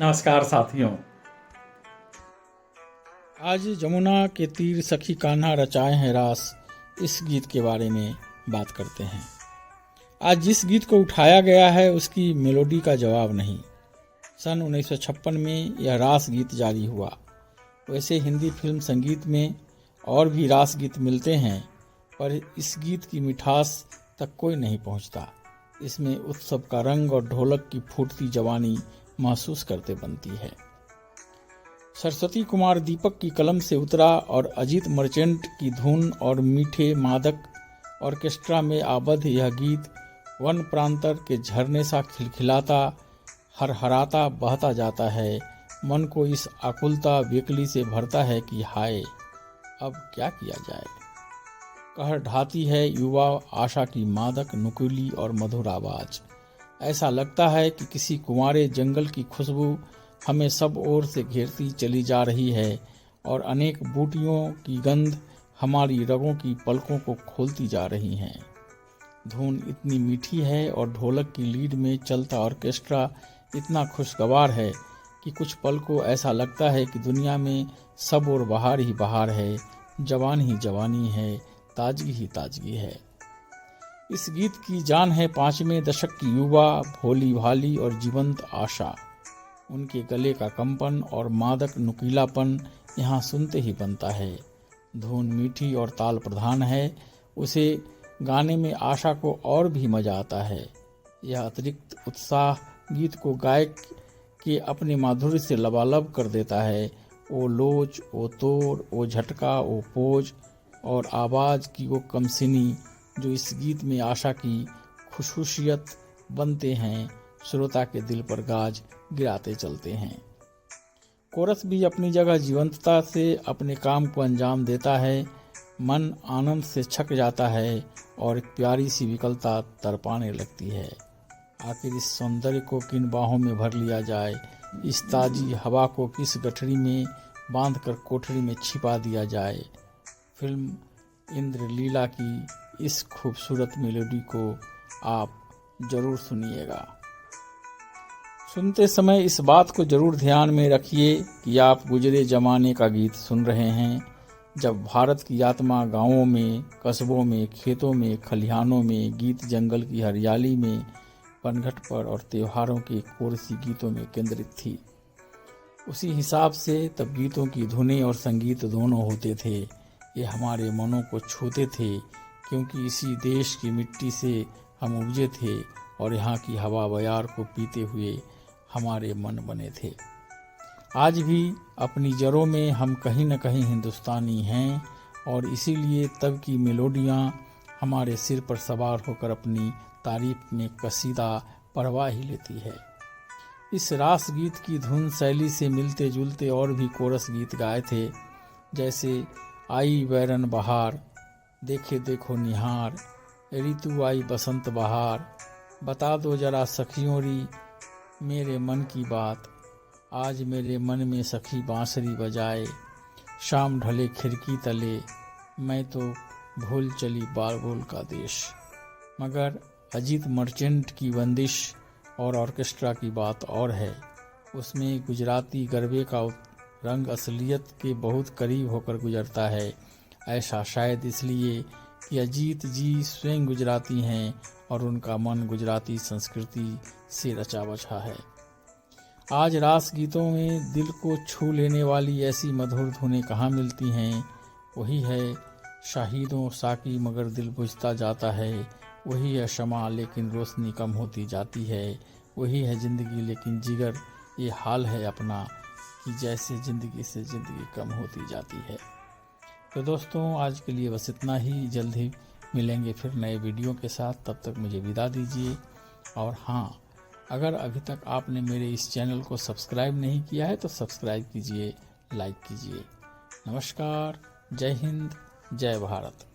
नमस्कार साथियों। आज जमुना के तीर सखी कान्हा रचाए हैं रास, इस गीत के बारे में बात करते हैं। आज जिस गीत को उठाया गया है उसकी मेलोडी का जवाब नहीं। सन 1956 में यह रास गीत जारी हुआ। वैसे हिंदी फिल्म संगीत में और भी रास गीत मिलते हैं, पर इस गीत की मिठास तक कोई नहीं पहुंचता। इसमें उत्सव का रंग और ढोलक की फूटती जवानी महसूस करते बनती है। सरस्वती कुमार दीपक की कलम से उतरा और अजीत मर्चेंट की धुन और मीठे मादक ऑर्केस्ट्रा में आबद्ध यह गीत वन प्रांतर के झरने सा खिलखिलाता, हरहराता बहता जाता है। मन को इस आकुलता बेकली से भरता है कि हाय, अब क्या किया जाए। कहर ढाती है युवा आशा की मादक नुकीली और मधुर आवाज। ऐसा लगता है कि किसी कुंवारे जंगल की खुशबू हमें सब ओर से घेरती चली जा रही है और अनेक बूटियों की गंध हमारी रगों की पलकों को खोलती जा रही हैं। धुन इतनी मीठी है और ढोलक की लीड में चलता ऑर्केस्ट्रा इतना खुशगवार है कि कुछ पल को ऐसा लगता है कि दुनिया में सब और बहार ही बहार है, जवान ही जवानी है, ताजगी ही ताजगी है। इस गीत की जान है 5वें दशक की युवा, भोली भाली और जीवंत आशा। उनके गले का कंपन और मादक नुकीलापन यहाँ सुनते ही बनता है। धुन मीठी और ताल प्रधान है, उसे गाने में आशा को और भी मजा आता है। यह अतिरिक्त उत्साह गीत को गायक के अपने माधुर्य से लबालब कर देता है। ओ लोच, ओ तोड़, ओ झटका, ओ पोज और आवाज़ की वो कमसिनी जो इस गीत में आशा की खुशखुशियत बनते हैं, श्रोता के दिल पर गाज गिराते चलते हैं। कोरस भी अपनी जगह जीवंतता से अपने काम को अंजाम देता है। मन आनंद से छक जाता है और एक प्यारी सी विकलता तड़पाने लगती है। आखिर इस सौंदर्य को किन बाहों में भर लिया जाए, इस ताजी हवा को किस गठरी में बांधकर कोठरी में छिपा दिया जाए। फिल्म इंद्रलीला की इस खूबसूरत मेलोडी को आप जरूर सुनिएगा। सुनते समय इस बात को जरूर ध्यान में रखिए कि आप गुजरे जमाने का गीत सुन रहे हैं, जब भारत की आत्मा गांवों में, कस्बों में, खेतों में, खलिहानों में, गीत जंगल की हरियाली में, पनघट पर और त्योहारों के कोरसी गीतों में केंद्रित थी। उसी हिसाब से तब गीतों की धुनें और संगीत दोनों होते थे। ये हमारे मनों को छूते थे, क्योंकि इसी देश की मिट्टी से हम उपजे थे और यहाँ की हवा बयार को पीते हुए हमारे मन बने थे। आज भी अपनी जड़ों में हम कहीं न कहीं हिंदुस्तानी हैं और इसीलिए तब की मेलोडियाँ हमारे सिर पर सवार होकर अपनी तारीफ में कसीदा पढ़वा ही लेती है। इस रास गीत की धुन शैली से मिलते जुलते और भी कोरस गीत गाए थे, जैसे आई बैरन बहार, देखे देखो निहार, ऋतु आई बसंत बहार, बता दो जरा सखियों री मेरे मन की बात, आज मेरे मन में सखी बांसुरी बजाए, शाम ढले खिड़की तले, मैं तो भूल चली बारबोल का देश। मगर अजीत मर्चेंट की बंदिश और ऑर्केस्ट्रा की बात और है। उसमें गुजराती गरबे का रंग असलियत के बहुत करीब होकर गुजरता है। ऐसा शायद इसलिए कि अजीत जी स्वयं गुजराती हैं और उनका मन गुजराती संस्कृति से रचा बचा है। आज रास गीतों में दिल को छू लेने वाली ऐसी मधुर धुनें कहाँ मिलती हैं। वही है शाहिदों साकी मगर दिल बुझता जाता है, वही है शमा लेकिन रोशनी कम होती जाती है, वही है ज़िंदगी लेकिन जिगर ये हाल है अपना कि जैसे ज़िंदगी से ज़िंदगी कम होती जाती है। तो दोस्तों, आज के लिए बस इतना ही। जल्द ही मिलेंगे फिर नए वीडियो के साथ, तब तक मुझे विदा दीजिए। और हाँ, अगर अभी तक आपने मेरे इस चैनल को सब्सक्राइब नहीं किया है तो सब्सक्राइब कीजिए, लाइक कीजिए। नमस्कार, जय हिंद, जय भारत।